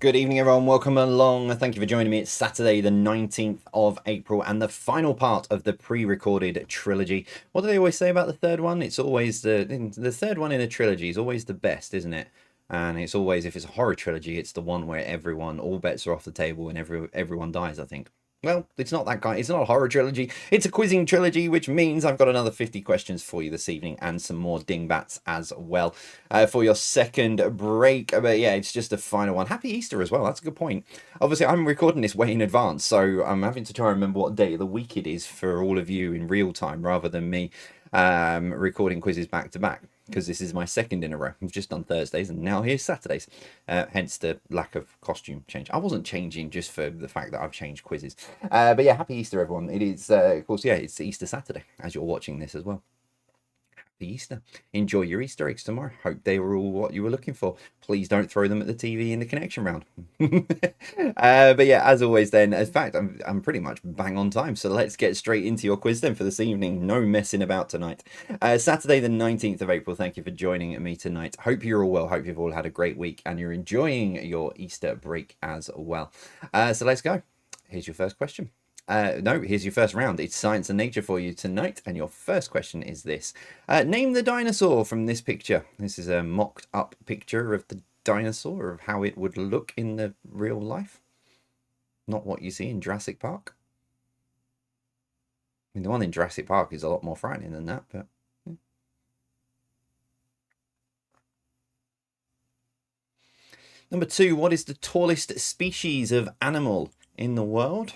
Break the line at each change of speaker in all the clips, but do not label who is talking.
Good evening, everyone. Welcome along. Thank you for joining me. It's Saturday, the 19th of April, and the final part of the pre-recorded trilogy. What do they always say about the third one? It's always the third one in a trilogy is always the best, isn't it? And it's always, if it's a horror trilogy, it's the one where all bets are off the table and everyone dies, I think. Well, it's not that kind. It's not a horror trilogy. It's a quizzing trilogy, which means I've got another 50 questions for you this evening and some more Dingbats as well for your second break. But yeah, it's just a final one. Happy Easter as well. That's a good point. Obviously, I'm recording this way in advance, so I'm having to try and remember what day of the week it is for all of you in real time rather than me recording quizzes back to back, because this is my second in a row. I've just done Thursdays and now here's Saturdays, hence the lack of costume change. I wasn't changing just for the fact that I've changed quizzes, but yeah, happy Easter everyone. It is of course, yeah, it's Easter Saturday as you're watching this as well. Happy Easter. Enjoy your Easter eggs tomorrow. Hope they were all what you were looking for. Please don't throw them at the TV in the connection round. But yeah, as always then, in fact, I'm pretty much bang on time. So let's get straight into your quiz then for this evening. No messing about tonight. Saturday the 19th of April. Thank you for joining me tonight. Hope you're all well. Hope you've all had a great week and you're enjoying your Easter break as well. So let's go. Here's your first question. No, here's your first round. It's science and nature for you tonight. And your first question is this. Name the dinosaur from this picture. This is a mocked up picture of the dinosaur, of how it would look in the real life. Not what you see in Jurassic Park. I mean, the one in Jurassic Park is a lot more frightening than that, but... Yeah. Number 2, what is the tallest species of animal in the world?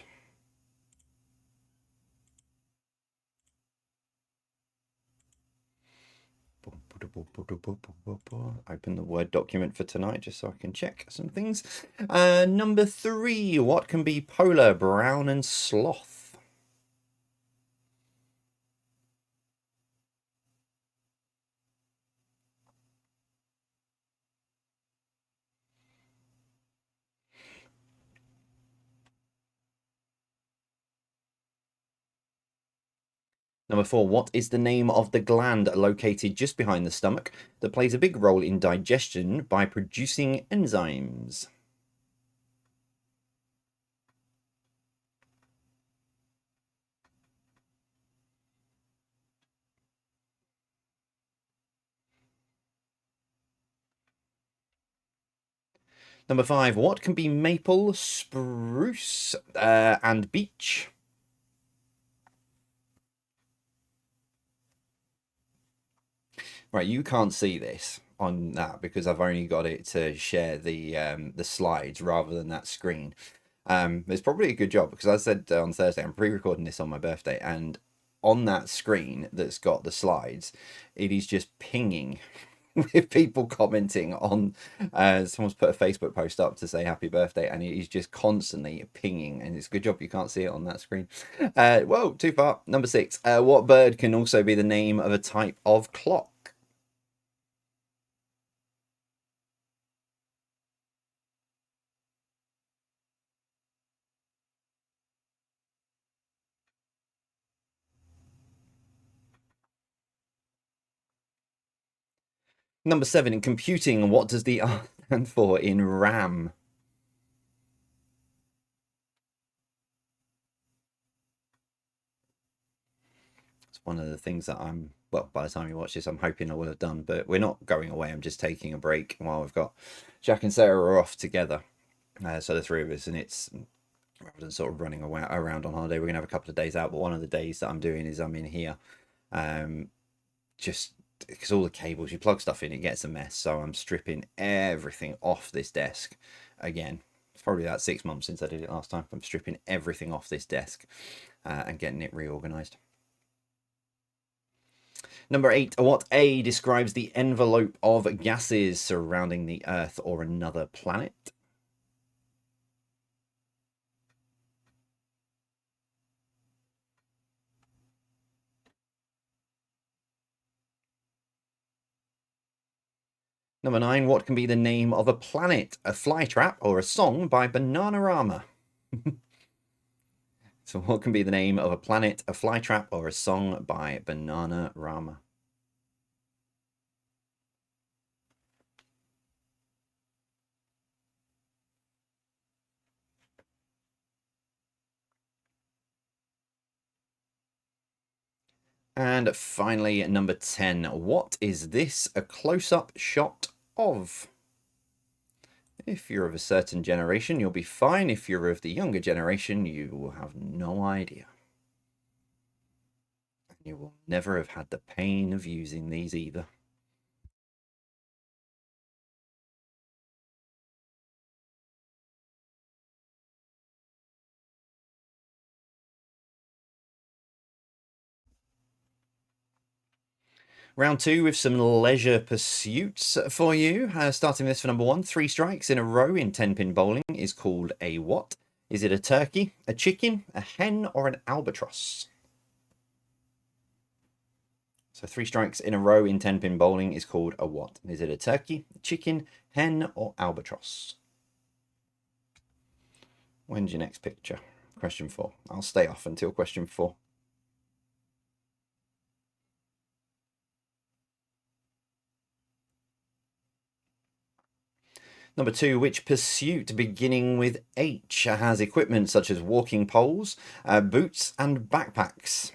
Open the Word document for tonight just so I can check some things. Number 3, what can be polar, brown and sloth? Number 4, what is the name of the gland located just behind the stomach that plays a big role in digestion by producing enzymes? Number 5, what can be maple, spruce, and beech? Right, you can't see this on that because I've only got it to share the slides rather than that screen. It's probably a good job because I said on Thursday I'm pre-recording this on my birthday, and on that screen that's got the slides, it is just pinging with people commenting on. Someone's put a Facebook post up to say happy birthday, and it is just constantly pinging. And it's a good job you can't see it on that screen. Whoa, too far. Number 6. What bird can also be the name of a type of clock? Number 7, in computing, what does the R stand for in RAM? It's one of the things that well, by the time you watch this, I'm hoping I will have done, but we're not going away. I'm just taking a break while we've got Jack and Sarah are off together. So the three of us, and it's rather than sort of running around on holiday, we're going to have a couple of days out, but one of the days that I'm doing is I'm in here. Just because all the cables, you plug stuff in, it gets a mess. So I'm stripping everything off this desk again. It's probably about 6 months since I did it last time. I'm stripping everything off this desk and getting it reorganized. Number 8, what A describes the envelope of gases surrounding the Earth or another planet? Number 9, what can be the name of a planet, a flytrap, or a song by Bananarama? So what can be the name of a planet, a flytrap, or a song by Bananarama? And finally, number 10, what is this a close-up shot of? If you're of a certain generation, you'll be fine. If you're of the younger generation, you will have no idea. You will never have had the pain of using these either. Round 2 with some leisure pursuits for you. Starting this for number 1, 3 strikes in a row in 10-pin bowling is called a what? Is it a turkey, a chicken, a hen, or an albatross? So 3 strikes in a row in 10-pin bowling is called a what? Is it a turkey, a chicken, hen, or albatross? When's your next picture? Question 4. I'll stay off until question 4. Number 2, which pursuit beginning with H has equipment such as walking poles, boots, and backpacks?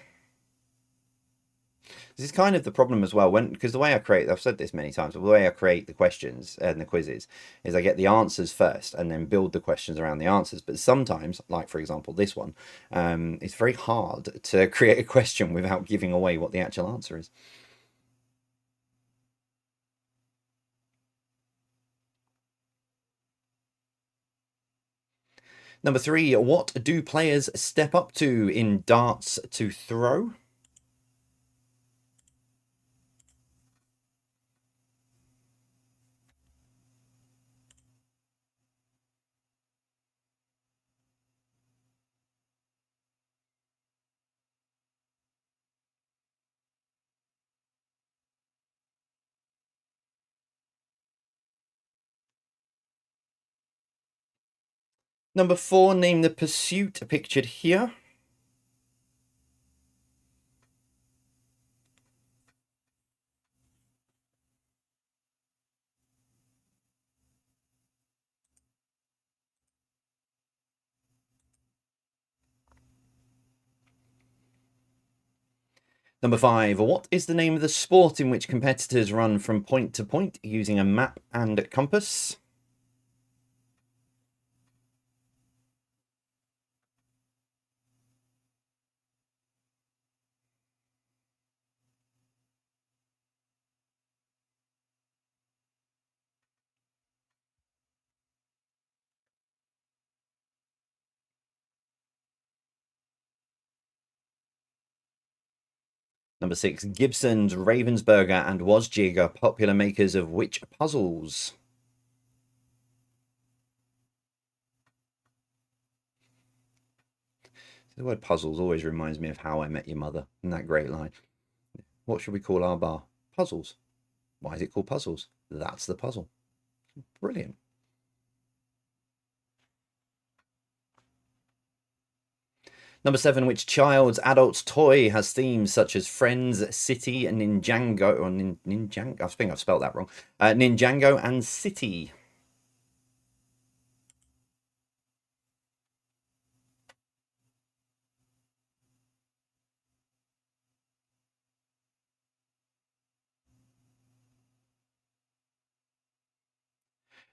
This is kind of the problem as well, because the way I create, I've said this many times, but the way I create the questions and the quizzes is I get the answers first and then build the questions around the answers. But sometimes, like for example this one, it's very hard to create a question without giving away what the actual answer is. Number 3, what do players step up to in darts to throw? Number 4, name the pursuit pictured here. Number 5, what is the name of the sport in which competitors run from point to point using a map and compass? Number 6, Gibson's, Ravensburger, and Wozjig are popular makers of which puzzles? The word puzzles always reminds me of How I Met Your Mother, and that great line. What should we call our bar? Puzzles. Why is it called puzzles? That's the puzzle. Brilliant. Number 7, which child's adult's toy has themes such as Friends, City, and Ninjago, or Ninjago, I think I've spelled that wrong. Ninjago and City.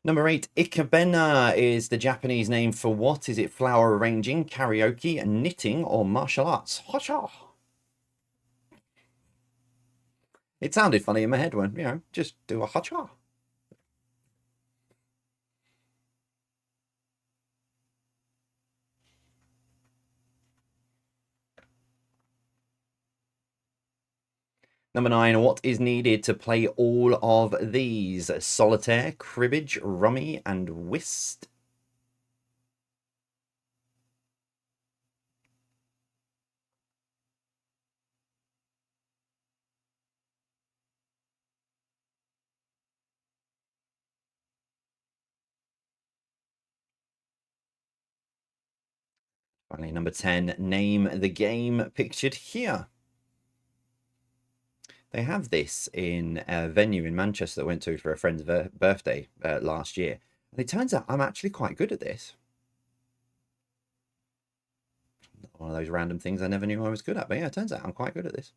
Number 8, ikebana is the Japanese name for what? Is it flower arranging, karaoke, knitting, or martial arts? Hacha! It sounded funny in my head when, just do a hacha. Number 9, what is needed to play all of these? Solitaire, cribbage, rummy, and whist. Finally, number 10, name the game pictured here. They have this in a venue in Manchester that I went to for a friend's birthday last year. And it turns out I'm actually quite good at this. One of those random things I never knew I was good at. But yeah, it turns out I'm quite good at this.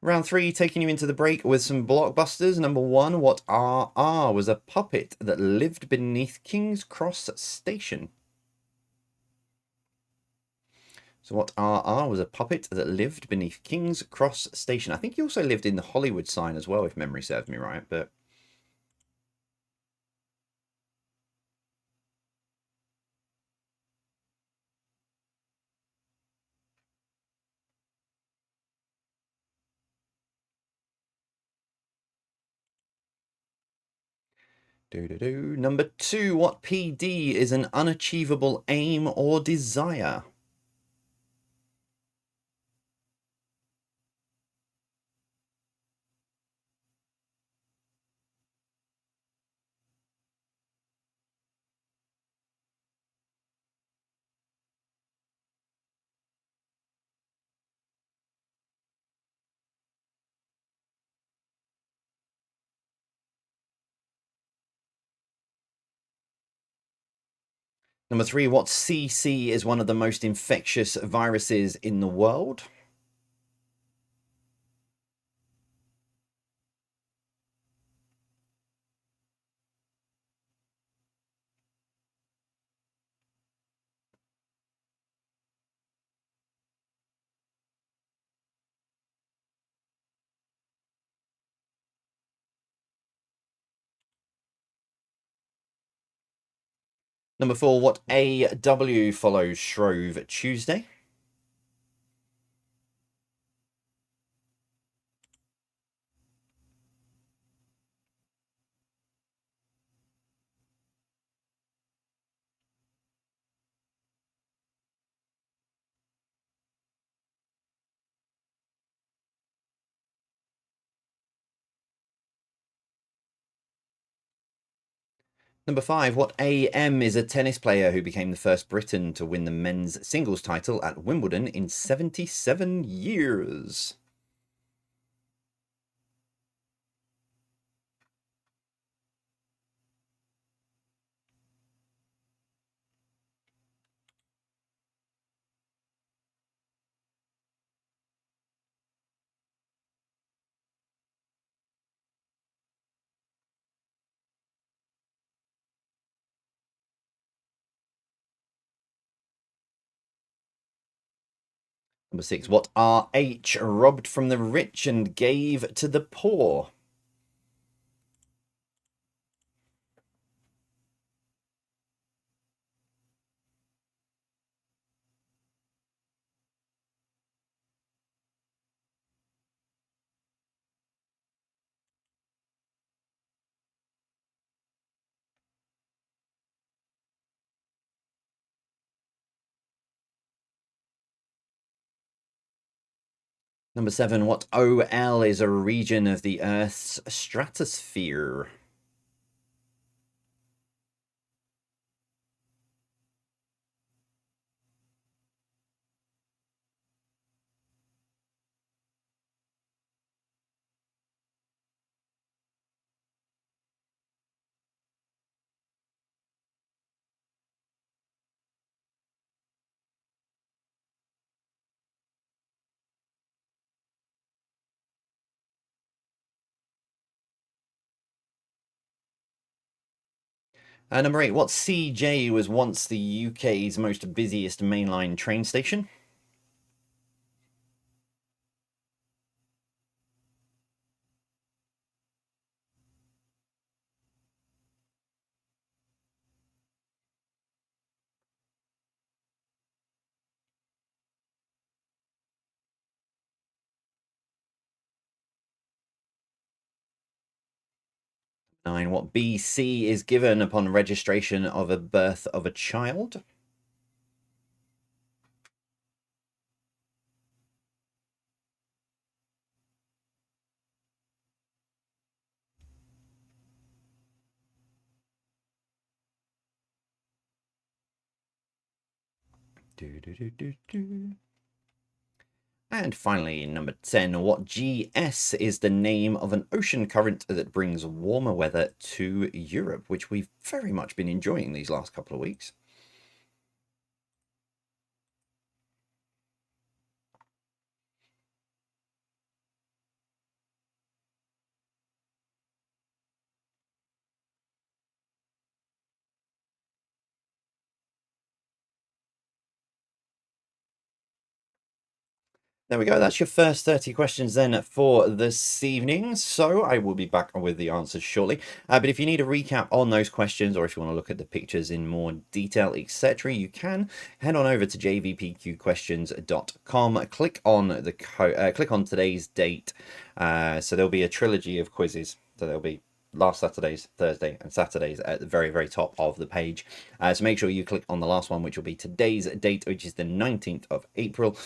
Round 3, taking you into the break with some blockbusters. Number 1, what RR was a puppet that lived beneath King's Cross Station? So what RR was a puppet that lived beneath King's Cross Station? I think he also lived in the Hollywood sign as well, if memory serves me right. But Number 2, what PD is an unachievable aim or desire? Number 3, what CC is one of the most infectious viruses in the world? Number 4, what AW follows Shrove Tuesday? Number 5, what AM is a tennis player who became the first Briton to win the men's singles title at Wimbledon in 77 years? Number 6, what RH robbed from the rich and gave to the poor? Number 7, what OL is a region of the Earth's stratosphere? Number 8, what CJ was once the UK's most busiest mainline train station? Nine, what BC is given upon registration of a birth of a child? Do, do, do, do, do. And finally, number 10, what GS is the name of an ocean current that brings warmer weather to Europe, which we've very much been enjoying these last couple of weeks? There we go. That's your first 30 questions then for this evening. So I will be back with the answers shortly. But if you need a recap on those questions, or if you want to look at the pictures in more detail, etc., you can head on over to jvpqquestions.com. Click on click on today's date. So there'll be a trilogy of quizzes. So there'll be last Saturday's, Thursday, and Saturday's at the very, very top of the page. So make sure you click on the last one, which will be today's date, which is the 19th of April.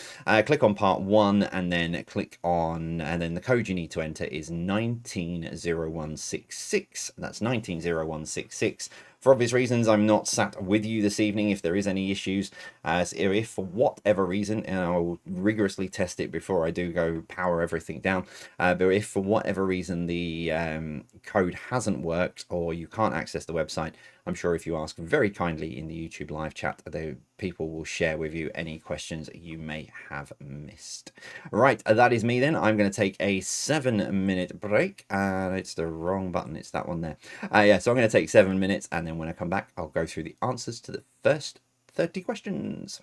Click on part 1 and then click on, and then the code you need to enter is 190166. That's 190166. For obvious reasons, I'm not sat with you this evening if there is any issues. If for whatever reason, and I will rigorously test it before I do go power everything down, but if for whatever reason the code hasn't worked or you can't access the website, I'm sure if you ask very kindly in the YouTube live chat, the people will share with you any questions you may have missed. Right, that is me then. I'm going to take a 7-minute break. It's the wrong button. It's that one there. Yeah, so I'm going to take 7 minutes, and then when I come back, I'll go through the answers to the first 30 questions.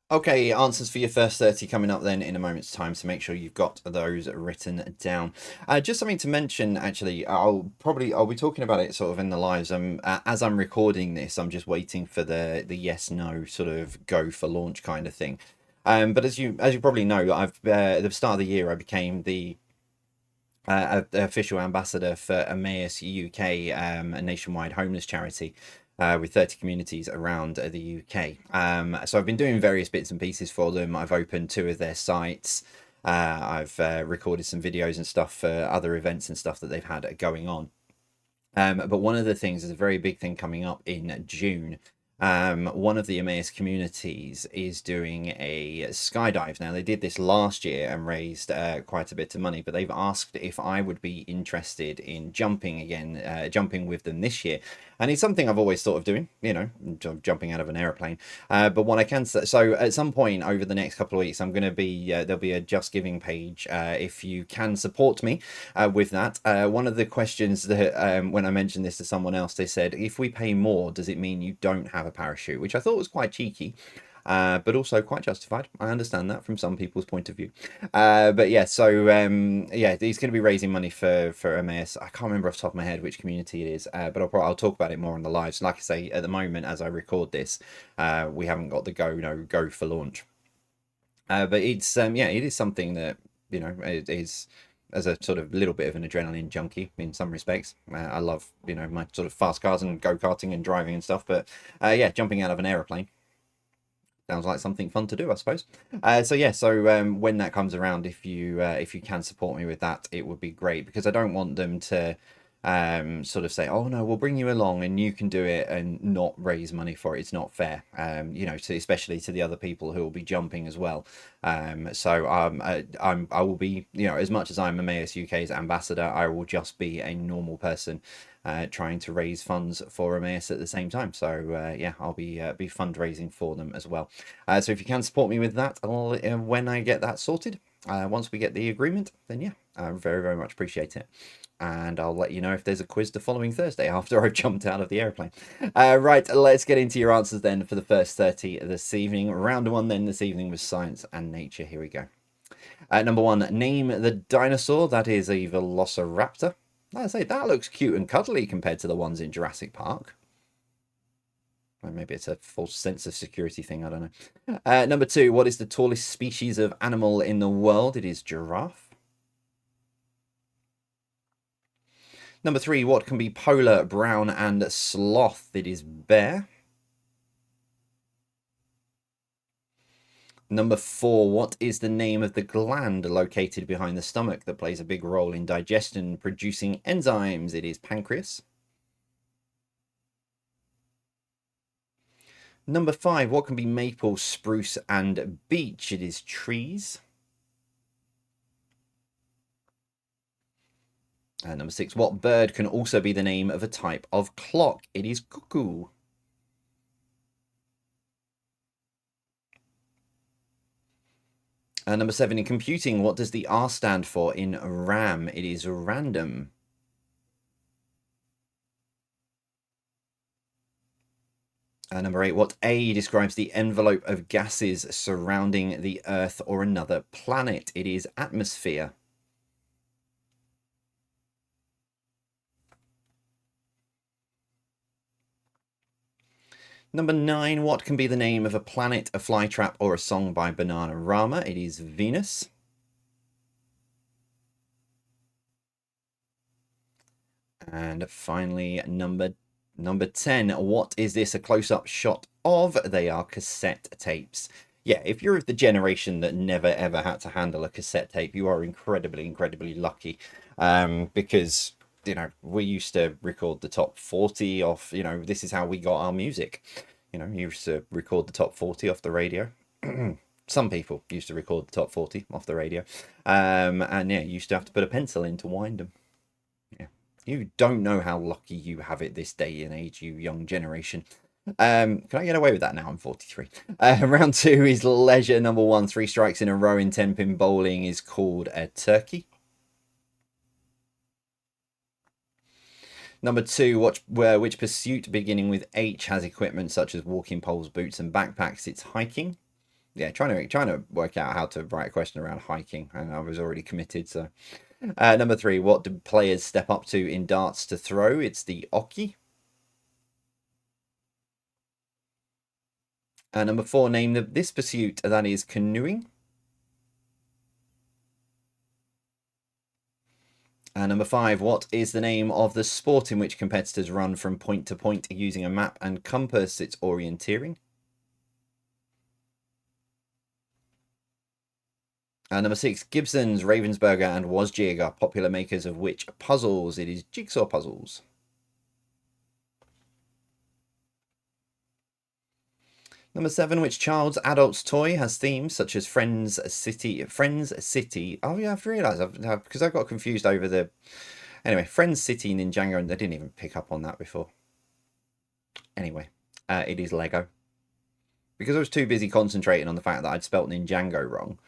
Okay, answers for your first 30 coming up then in a moment's time, so make sure you've got those written down. Just something to mention, actually, I'll be talking about it sort of in the lives. As I'm recording this, I'm just waiting for the yes no sort of go for launch kind of thing. But as you probably know, I've at the start of the year I became the official ambassador for Emmaus UK, a nationwide homeless charity with 30 communities around the UK. So I've been doing various bits and pieces for them. I've opened two of their sites. I've recorded some videos and stuff for other events and stuff that they've had going on. But one of the things is a very big thing coming up in June. One of the Emmaus communities is doing a skydive. Now, they did this last year and raised quite a bit of money, but they've asked if I would be interested in jumping again, jumping with them this year. And it's something I've always thought of doing, jumping out of an aeroplane. But what I can say, so at some point over the next couple of weeks, I'm going to be, there'll be a Just Giving page if you can support me with that. One of the questions that when I mentioned this to someone else, they said, if we pay more, does it mean you don't have a parachute? Which I thought was quite cheeky. But also quite justified. I understand that from some people's point of view. But yeah, so yeah, he's going to be raising money for Emmaus. I can't remember off the top of my head which community it is, but I'll talk about it more on the lives. Like I say, at the moment, as I record this, we haven't got the go for launch. But it's yeah, it is something that it is as a sort of little bit of an adrenaline junkie in some respects. I love my sort of fast cars and go-karting and driving and stuff. But yeah, jumping out of an aeroplane sounds like something fun to do, I suppose. So yeah, so when that comes around, if you can support me with that, it would be great because I don't want them to sort of say, oh no, we'll bring you along and you can do it and not raise money for it. It's not fair, especially to the other people who will be jumping as well. I will be, as much as I'm Emmaus UK's ambassador, I will just be a normal person trying to raise funds for Emmaus at the same time. So yeah, I'll be fundraising for them as well. So if you can support me with that, when I get that sorted, once we get the agreement, then yeah, I very, very much appreciate it. And I'll let you know if there's a quiz the following Thursday after I've jumped out of the airplane. Right, let's get into your answers then for the first 30 this evening. Round one then this evening was science and nature. Here we go. Number one, name the dinosaur that is a velociraptor. I say that looks cute and cuddly compared to the ones in Jurassic Park. Or maybe it's a false sense of security thing, I don't know. Number two, what is the tallest species of animal in the world? It is giraffe. Number three, what can be polar, brown, and sloth? It is bear. Number four, what is the name of the gland located behind the stomach that plays a big role in digestion, producing enzymes? It is pancreas. Number five, what can be maple, spruce, and beech? It is trees. And number six, what bird can also be the name of a type of clock? It is cuckoo. And number seven, in computing, what does the R stand for in RAM? It is random. Number eight, what A describes the envelope of gases surrounding the Earth or another planet? It is atmosphere. Number nine, what can be the name of a planet, a flytrap, or a song by Bananarama? It is Venus. And finally, number 10, what is this a close-up shot of? They are cassette tapes. Yeah, if you're of the generation that never ever had to handle a cassette tape, you are incredibly, incredibly lucky. Because we used to record the top 40 off, this is how we got our music. You used to record the top 40 off the radio. Some people used to record the top 40 off the radio. And yeah, you used to have to put a pencil in to wind them. Yeah. You don't know how lucky you have it this day and age, you young generation. Can I get away with that now? I'm 43. Round two is leisure. Number one, 3 strikes in a row in 10-pin bowling is called a turkey. Number two, which pursuit beginning with H has equipment such as walking poles, boots, and backpacks? It's hiking. yeah, trying to work out how to write a question around hiking, and I was already committed. So, number three, what do players step up to in darts to throw? It's the oki. Number four, name this pursuit that is canoeing. Number five, what is the name of the sport in which competitors run from point to point using a map and compass? It's orienteering. Number six, Gibson's, Ravensburger, and Wozniak are popular makers of which puzzles? It is jigsaw puzzles. Number seven, which child's adult's toy has themes such as Friends City, Friends City. Oh yeah, I've realised because I got confused over the. Anyway, Friends City, Ninjago, and I didn't even pick up on that before. Anyway, it is Lego. Because I was too busy concentrating on the fact that I'd spelt Ninjago wrong,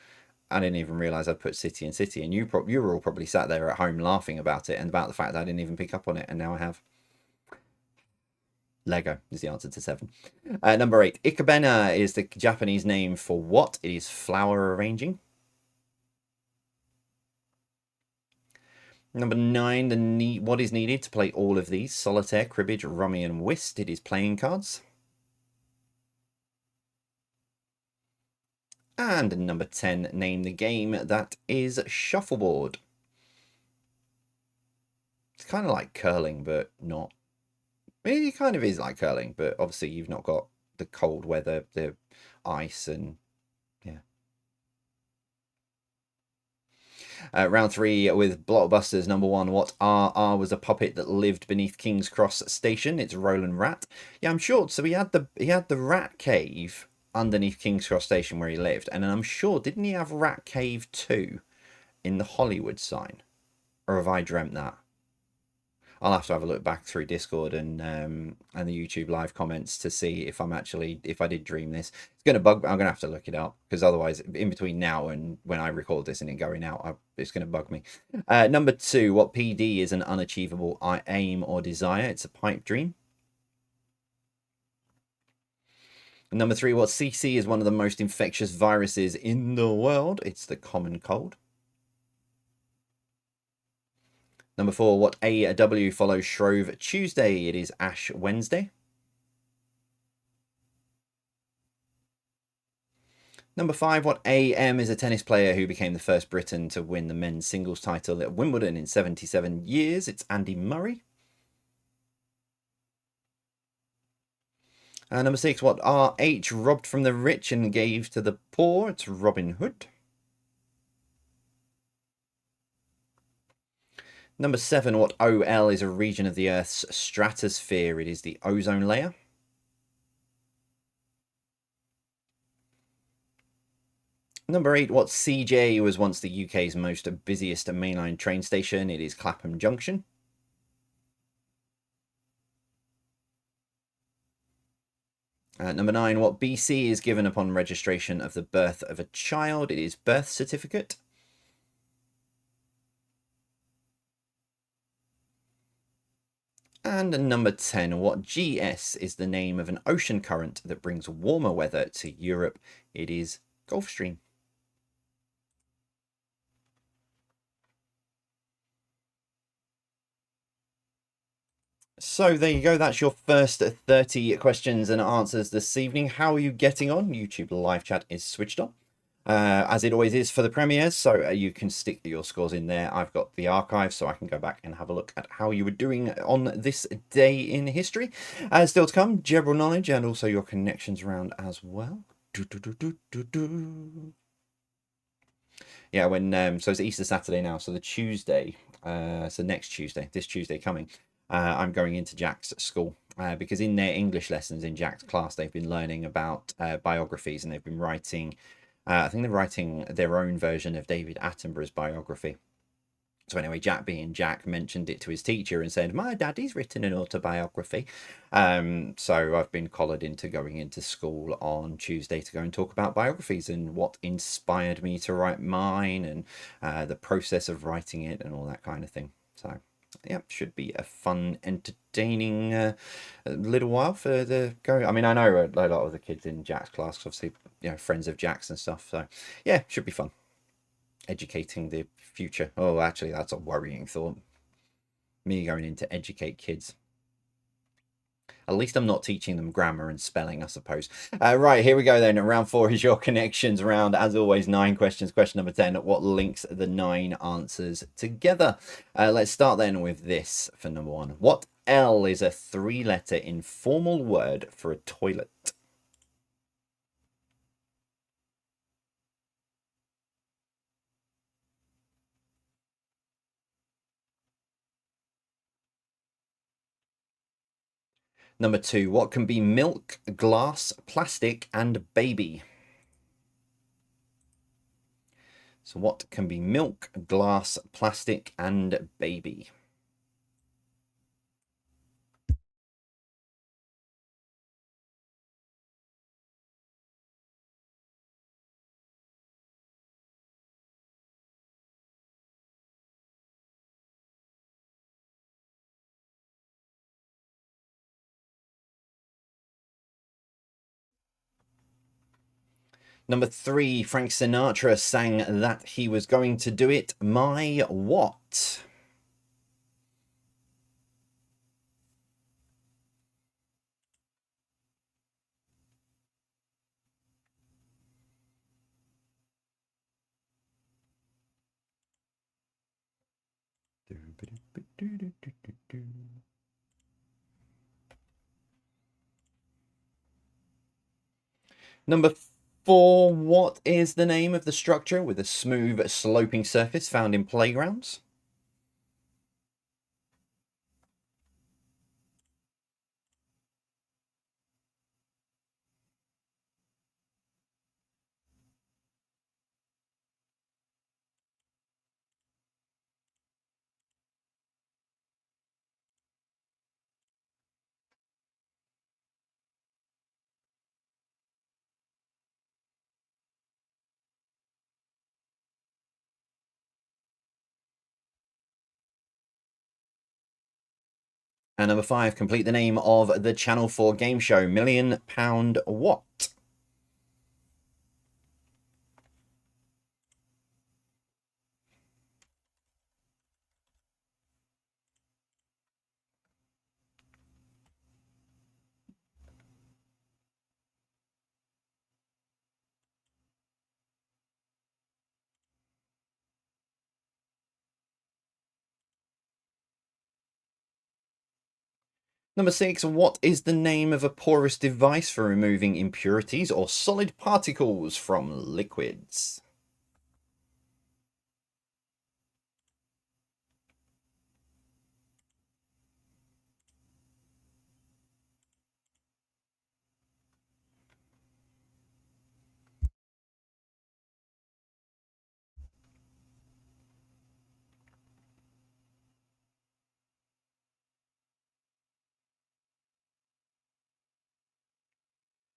I didn't even realise I'd put City and City, and you were all probably sat there at home laughing about it and about the fact that I didn't even pick up on it, and now I have. Lego is the answer to seven. Number eight, Ikebana is the Japanese name for what? It is flower arranging. Number nine, what is needed to play all of these? Solitaire, cribbage, rummy, and whist. It is playing cards. And number 10, name the game that is shuffleboard. It's kind of like curling, but not. I mean, it kind of is like curling, but obviously you've not got the cold weather, the ice, and yeah. Round three with blockbusters. Number one, what RR was a puppet that lived beneath King's Cross Station? It's Roland Rat. Yeah, I'm sure. So he had the rat cave underneath King's Cross Station where he lived, and I'm sure didn't he have Rat Cave 2 in the Hollywood sign, or have I dreamt that? I'll have to have a look back through Discord and the YouTube live comments to see if if I did dream this. It's gonna bug. I'm gonna have to look it up because otherwise, in between now and when I record this and it going out, it's gonna bug me. Number two, what PD is an unachievable aim or desire? It's a pipe dream. Number three, what CC is one of the most infectious viruses in the world? It's the common cold. Number four, what AW follows Shrove Tuesday? It is Ash Wednesday. Number five, what AM is a tennis player who became the first Briton to win the men's singles title at Wimbledon in 77 years? It's Andy Murray. Number six, what RH robbed from the rich and gave to the poor? It's Robin Hood. Number seven, what OL is a region of the Earth's stratosphere? It is the ozone layer. Number eight, what CJ was once the UK's most busiest mainline train station? It is Clapham Junction. Number nine, what BC is given upon registration of the birth of a child? It is birth certificate. And number 10, what GS is the name of an ocean current that brings warmer weather to Europe? It is Gulf Stream. So there you go. That's your first 30 questions and answers this evening. How are you getting on? YouTube live chat is switched on. As it always is for the premieres, so you can stick your scores in there. I've got the archive, so I can go back and have a look at how you were doing on this day in history. Still to come, general knowledge and also your connections around as well. Yeah, so it's Easter Saturday now, so the Tuesday, so next Tuesday, this Tuesday coming, I'm going into Jack's school because in their English lessons in Jack's class, they've been learning about biographies and they've been writing. I think they're writing their own version of David Attenborough's biography. So anyway, Jack being Jack mentioned it to his teacher and said, "My daddy's written an autobiography." So I've been collared into going into school on Tuesday to go and talk about biographies and what inspired me to write mine and the process of writing it and all that kind of thing. So Yeah, should be a fun, entertaining little while for the go. I mean, I know a lot of the kids in Jack's class, obviously, friends of Jack's and stuff. So, yeah, should be fun. Educating the future. Oh, actually, that's a worrying thought. Me going in to educate kids. At least I'm not teaching them grammar and spelling, I suppose. Right, here we go then. Round 4 is your connections round. As always, 9 questions. Question number 10, what links the 9 answers together? Let's start then with this for number 1. What L is a 3-letter informal word for a toilet? Number 2, what can be milk, glass, plastic, and baby? So what can be milk, glass, plastic, and baby? Number 3, Frank Sinatra sang that he was going to do it. My what? Number 4, what is the name of the structure with a smooth sloping surface found in playgrounds? And number 5, complete the name of the Channel 4 game show, Million Pound What? Number 6, what is the name of a porous device for removing impurities or solid particles from liquids?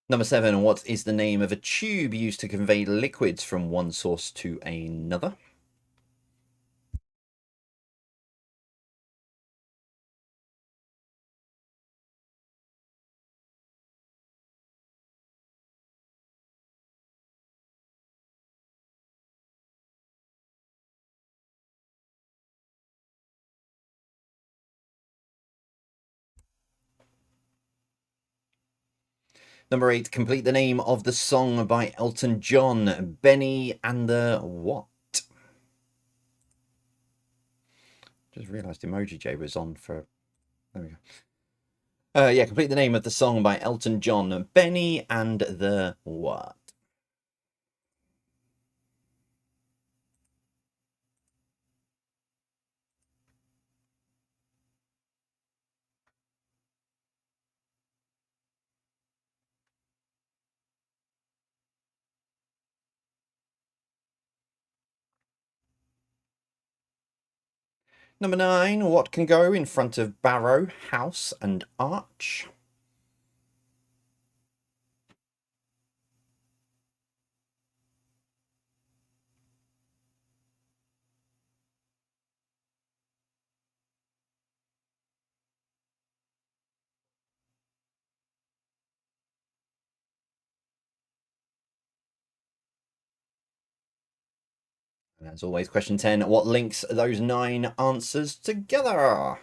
Number 7, what is the name of a tube used to convey liquids from one source to another? Number 8, complete the name of the song by Elton John, Benny and the what? Just realised Emoji J was on for. There we go. Yeah, complete the name of the song by Elton John, Benny and the what? Number 9, what can go in front of barrow, house, and arch? And as always, question 10, what links those 9 answers together?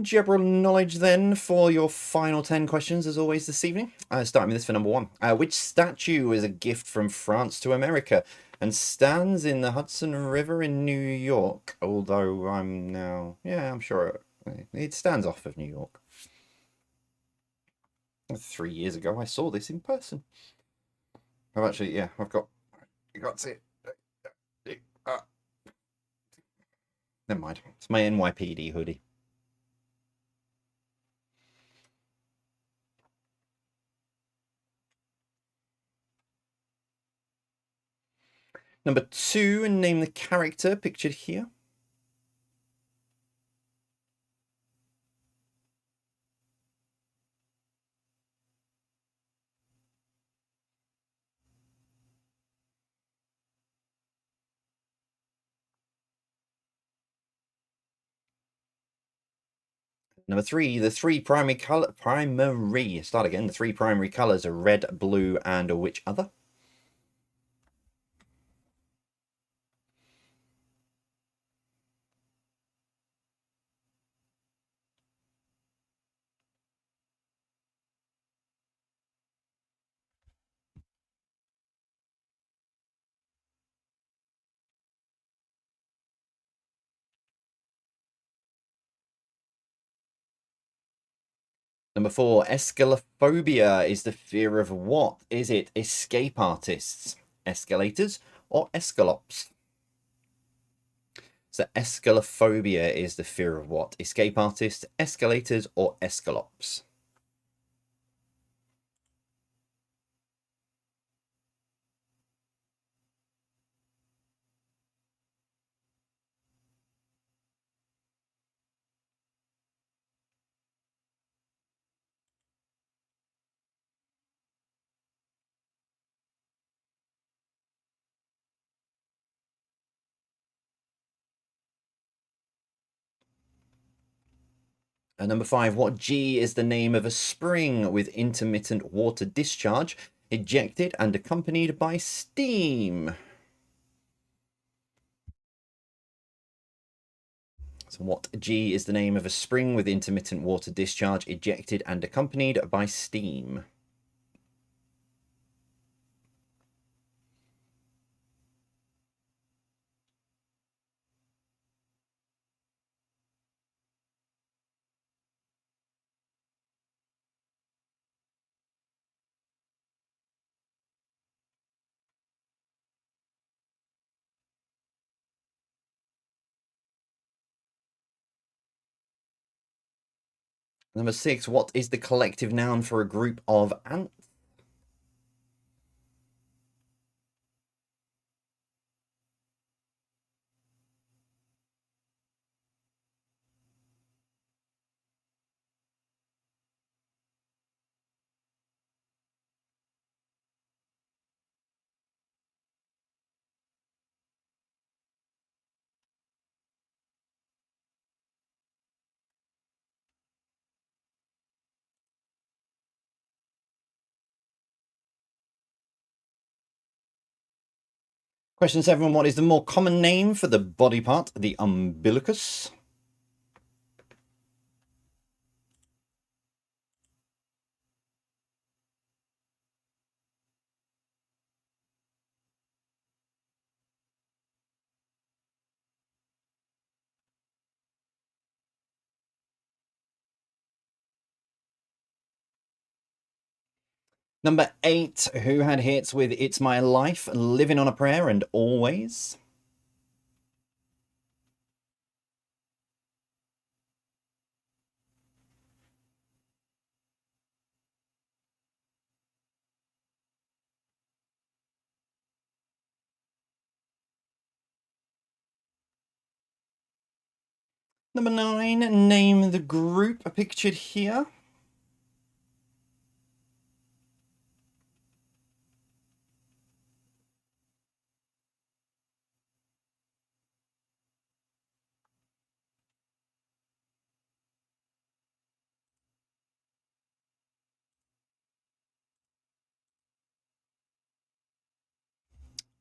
General knowledge then for your final 10 questions as always this evening. Starting with this for number 1. Which statue is a gift from France to America and stands in the Hudson River in New York? Although I'm sure it stands off of New York. 3 years ago I saw this in person. I've got it. Never mind. It's my NYPD hoodie. Number 2, name the character pictured here. Number 3, the 3 primary the 3 primary colors are red, blue, and which other? Number 4, escalophobia is the fear of what? Is it escape artists, escalators, or escalops? So escalophobia is the fear of what? Escape artists, escalators, or escalops? And number 5, what G is the name of a spring with intermittent water discharge, ejected and accompanied by steam? So what G is the name of a spring with intermittent water discharge, ejected and accompanied by steam? Number 6, what is the collective noun for a group of ants? Question 7, what is the more common name for the body part, the umbilicus? Number 8, who had hits with It's My Life, Living on a Prayer, and Always? Number 9, name the group pictured here.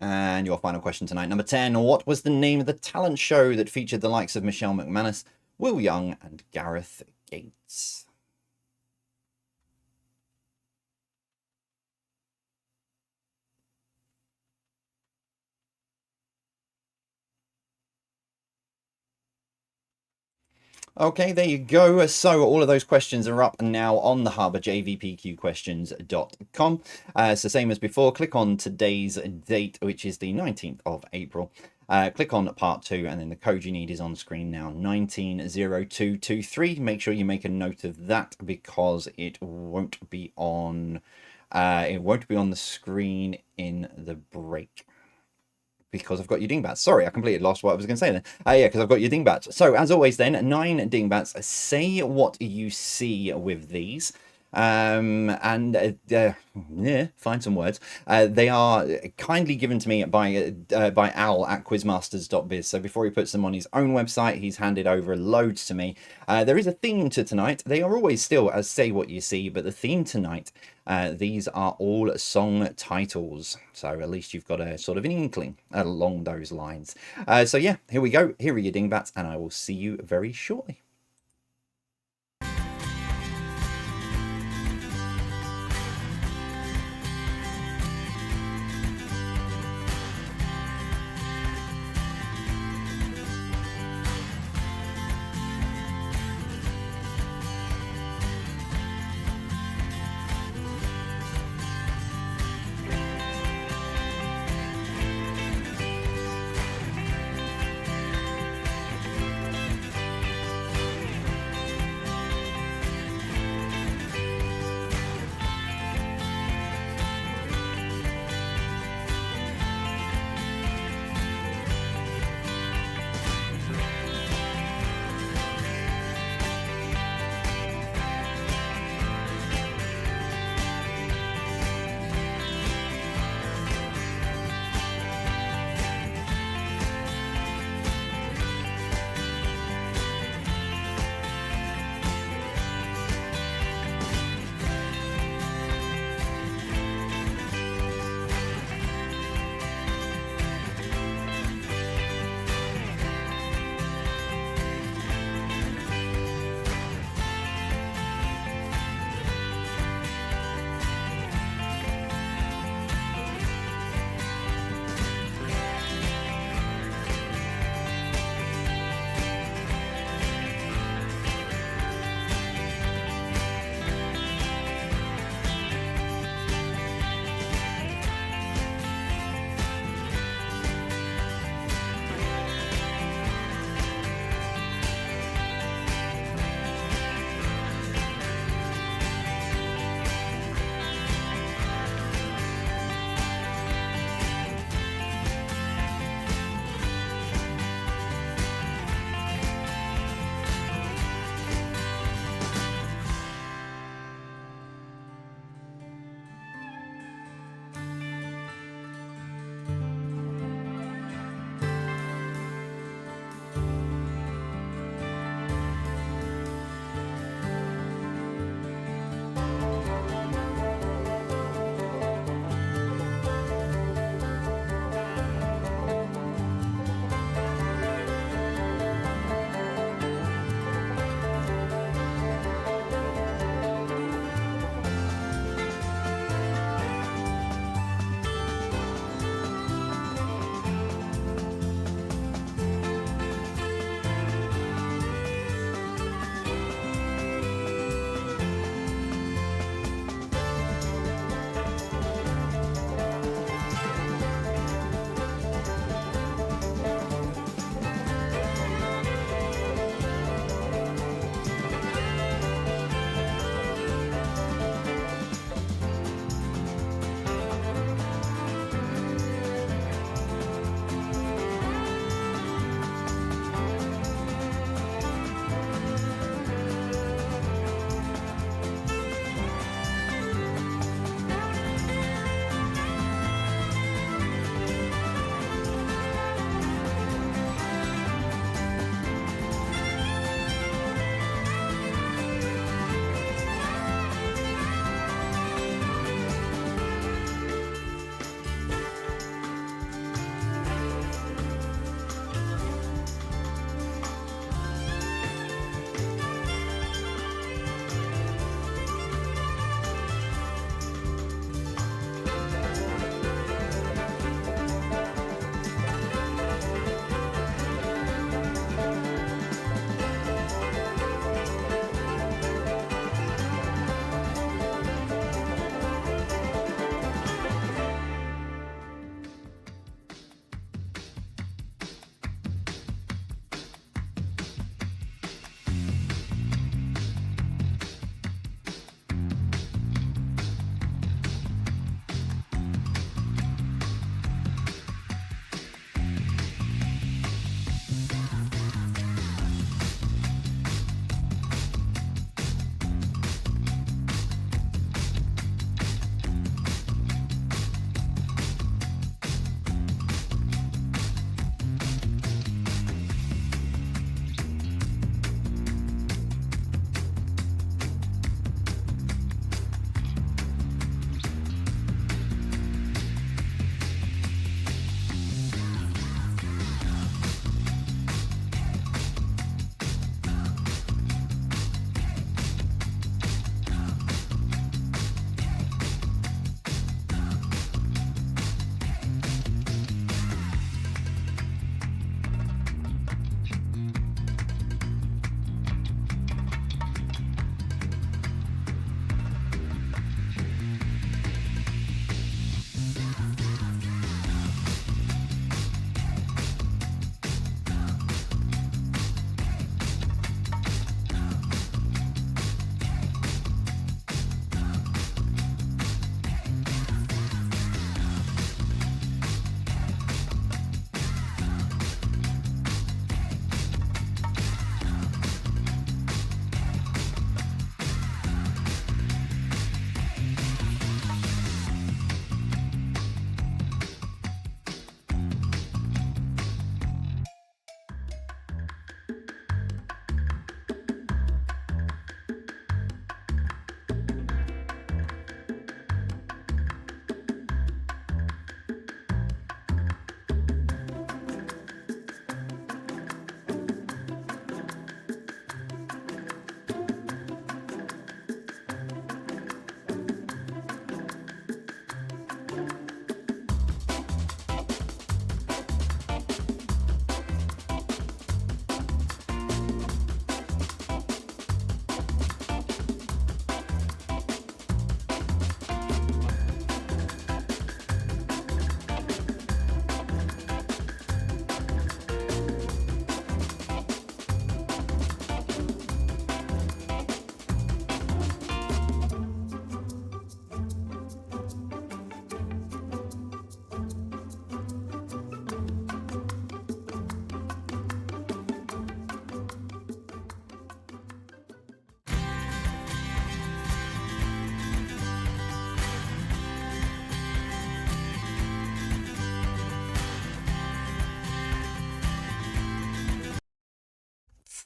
And your final question tonight, number 10. What was the name of the talent show that featured the likes of Michelle McManus, Will Young, and Gareth Gates? Okay, there you go. So all of those questions are up now on the Harbour, jvpqquestions.com. So same as before, click on today's date, which is the 19th of April. Click on part 2, and then the code you need is on screen now, 190223. Make sure you make a note of that, because it won't be on the screen in the break. Because I've got your Dingbats. Sorry, I completely lost what I was going to say then. Yeah, because I've got your Dingbats. So, as always then, 9 Dingbats. Say what you see with these. Yeah, find some words. They are kindly given to me by Al at quizmasters.biz. So before he puts them on his own website, he's handed over loads to me. There is a theme to tonight. They are always still as Say What You See, but the theme tonight, these are all song titles. So at least you've got a sort of an inkling along those lines. So yeah, here we go. Here are your Dingbats, and I will see you very shortly.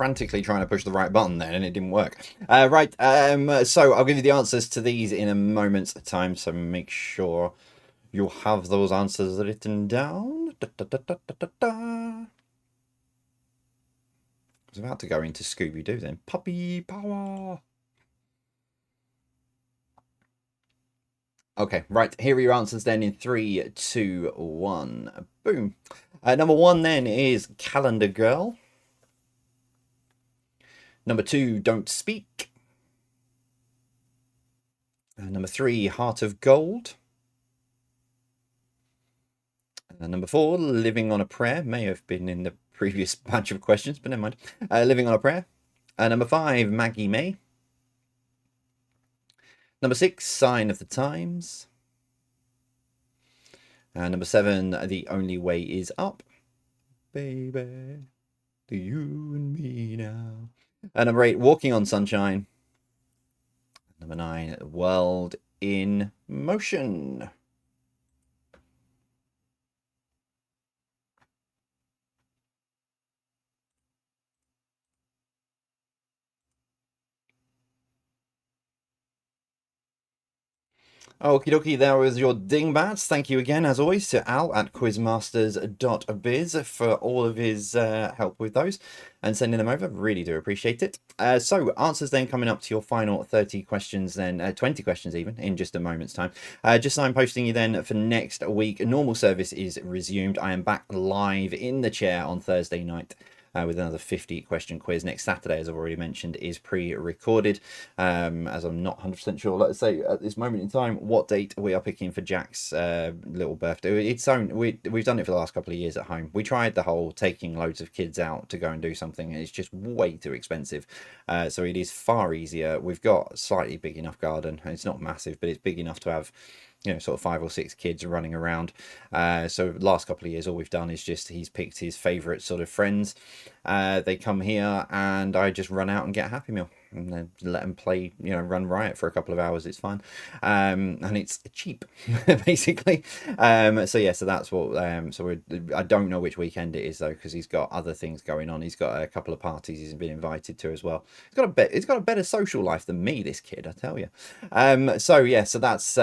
frantically trying to push the right button then, and it didn't work. Right, so I'll give you the answers to these in a moment's time, so make sure you'll have those answers written down. Da, da, da, da, da, da. I was about to go into Scooby-Doo then. Puppy power! Okay, right, here are your answers then in 3, 2, 1. Boom. Number 1 then is Calendar Girl. Number 2, Don't Speak. Number 3, Heart of Gold. Number 4, Living on a Prayer. May have been in the previous batch of questions, but never mind. Living on a Prayer. Number 5, Maggie May. Number 6, Sign of the Times. Number 7, The Only Way Is Up. Baby, do you and me now. Number 8, Walking on Sunshine. Number 9, World in Motion. Okie dokie, there was your Dingbats. Thank you again, as always, to Al at quizmasters.biz for all of his help with those and sending them over. Really do appreciate it. So, answers then coming up to your final 30 questions, then 20 questions even, in just a moment's time. Just so I'm posting you then for next week. Normal service is resumed. I am back live in the chair on Thursday night. With another 50 question quiz. Next Saturday, as I've already mentioned, is pre-recorded, as I'm not 100% sure, let's say, at this moment in time, what date we are picking for Jack's little birthday. We've done it for the last couple of years at home. We tried the whole taking loads of kids out to go and do something, and it's just way too expensive. So it is far easier. We've got a slightly big enough garden. It's not massive, but it's big enough to have, you know, sort of 5 or 6 kids running around. So last couple of years, all we've done is just he's picked his favourite sort of friends. They come here, and I just run out and get a Happy Meal, and then let them play, you know, run riot for a couple of hours. It's fun, and it's cheap, basically. So yeah, so that's what. I don't know which weekend it is though, because he's got other things going on. He's got a couple of parties he's been invited to as well. He's got a better social life than me, this kid, I tell you. So yeah, so that's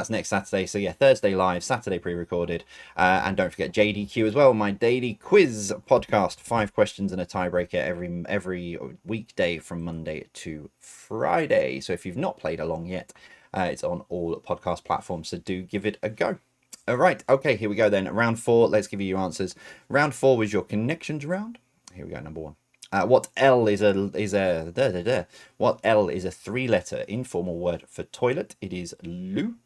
next Saturday. So yeah, Thursday live, Saturday pre-recorded, and don't forget JDQ as well, my daily quiz podcast, 5 questions and a tiebreaker every weekday from Monday to Friday. So if you've not played along yet, it's on all podcast platforms, so do give it a go. All right, okay, here we go then. Round 4, let's give you your answers. Round 4 was your connections round. Here we go, number 1. What L is a 3-letter informal word for toilet? It is loo.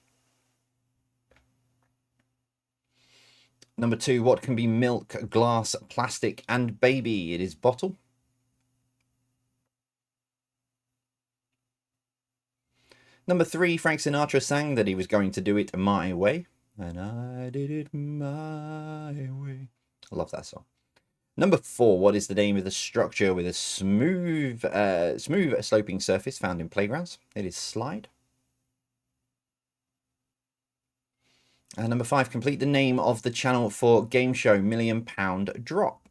Number 2, what can be milk, glass, plastic, and baby? It is bottle. Number 3, Frank Sinatra sang that he was going to do it my way. And I did it my way. I love that song. Number 4, what is the name of the structure with a smooth sloping surface found in playgrounds? It is slide. And number 5, complete the name of the channel for game show £1 Million Drop.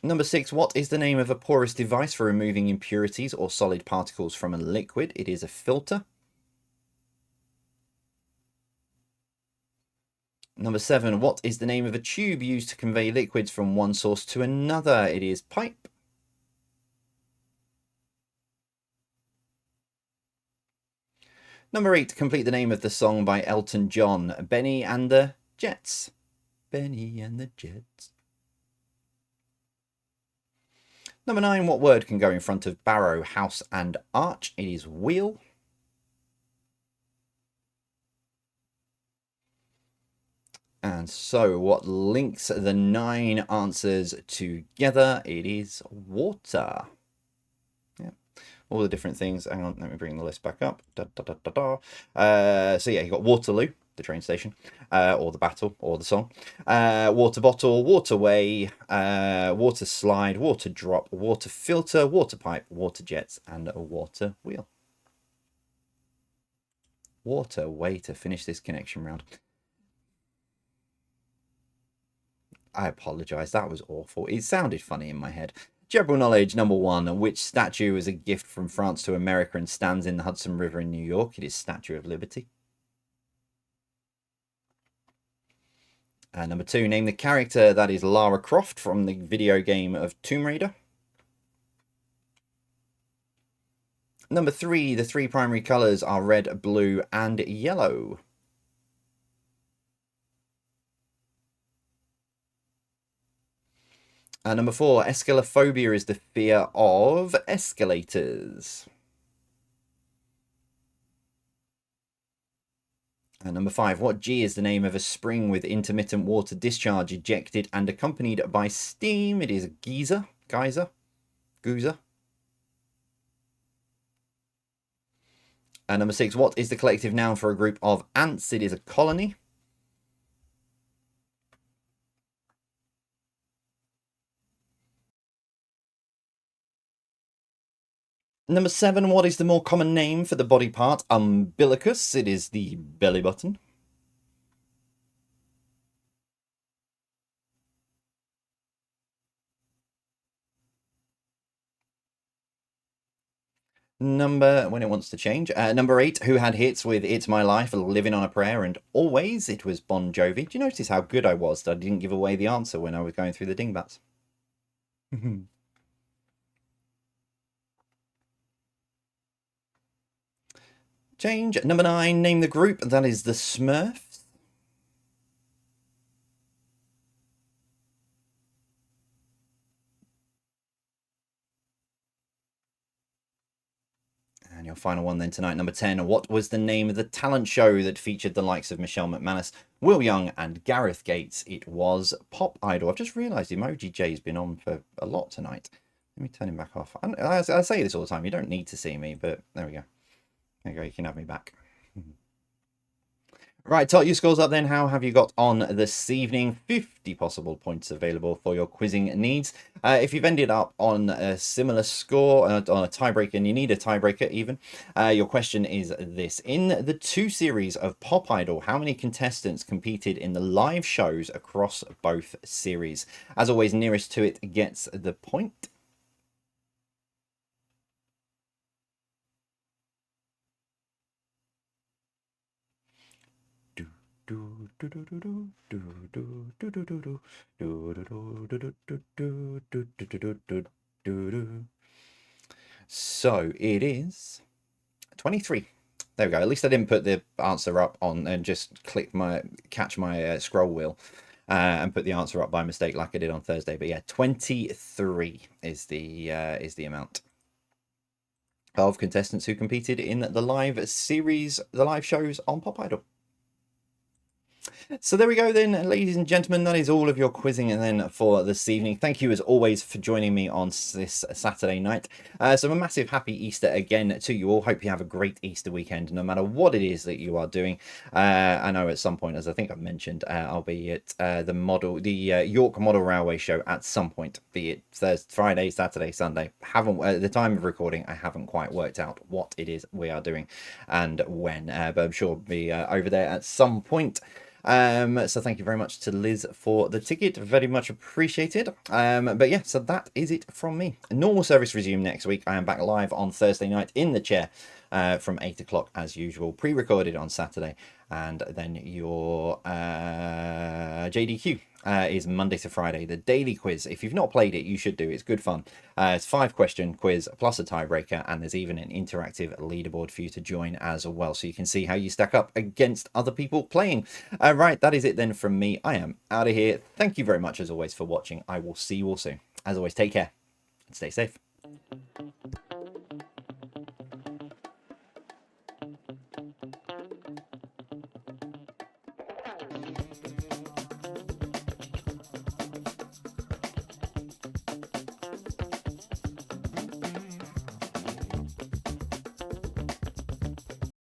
Number 6, what is the name of a porous device for removing impurities or solid particles from a liquid? It is a filter. Number 7, what is the name of a tube used to convey liquids from one source to another? It is pipe. Number 8, complete the name of the song by Elton John, Benny and the Jets. Benny and the Jets. Number 9, what word can go in front of barrow, house, and arch? It is wheel. And so, what links the 9 answers together? It is water. Yeah, all the different things. Hang on, let me bring the list back up. So yeah, you got Waterloo, the train station, or the battle, or the song. Water bottle, waterway, water slide, water drop, water filter, water pipe, water jets, and a water wheel. Water way to finish this connection round. I apologise. That was awful. It sounded funny in my head. General knowledge, number 1. Which statue is a gift from France to America and stands in the Hudson River in New York? It is Statue of Liberty. Number 2. Name the character that is Lara Croft from the video game of Tomb Raider. Number 3. The 3 primary colours are red, blue, and yellow. Number 4. Escalophobia is the fear of escalators. Number 5. What G is the name of a spring with intermittent water discharge ejected and accompanied by steam? It is geyser. Number 6. What is the collective noun for a group of ants? It is a colony. Number 7. What is the more common name for the body part? Umbilicus. It is the belly button. When it wants to change. Number 8, who had hits with It's My Life, Living on a Prayer, and Always? It was Bon Jovi. Do you notice how good I was that I didn't give away the answer when I was going through the Dingbats? Change. Number 9, name the group. That is the Smurfs. And your final one then tonight, number 10. What was the name of the talent show that featured the likes of Michelle McManus, Will Young, and Gareth Gates? It was Pop Idol. I've just realised Emoji J's been on for a lot tonight. Let me turn him back off. I say this all the time. You don't need to see me, but there we go. There you go. You can have me back. Right, tot your scores up then. How have you got on this evening? 50 possible points available for your quizzing needs. If you've ended up on a similar score, on a tiebreaker, and you need a tiebreaker even, your question is this. In the 2 series of Pop Idol, how many contestants competed in the live shows across both series? As always, nearest to it gets the point. So it is 23. There we go. At least I didn't put the answer up on and just catch my scroll wheel and put the answer up by mistake like I did on Thursday. But yeah, 23 is the amount of contestants who competed in the live series, the live shows on Pop Idol. So there we go then, ladies and gentlemen. That is all of your quizzing and then for this evening. Thank you as always for joining me on this Saturday night. So a massive happy Easter again to you all. Hope you have a great Easter weekend, no matter what it is that you are doing. I know at some point, as I think I've mentioned, I'll be at the York Model Railway Show at some point, be it Thursday, Friday, Saturday, Sunday. Haven't at the time of recording, I haven't quite worked out what it is we are doing and when, but I'm sure I'll be over there at some point. So thank you very much to Liz for the ticket, very much appreciated. But yeah, so that is it from me. Normal service resume next week. I am back live on Thursday night in the chair from 8 o'clock as usual, pre-recorded on Saturday, and then your JDQ is Monday to Friday, the daily quiz. If you've not played it, you should do. It's good fun. It's 5-question quiz plus a tiebreaker, and there's even an interactive leaderboard for you to join as well, so you can see how you stack up against other people playing. Right, that is it then from me. I am out of here. Thank you very much as always for watching. I will see you all soon. As always, take care and stay safe.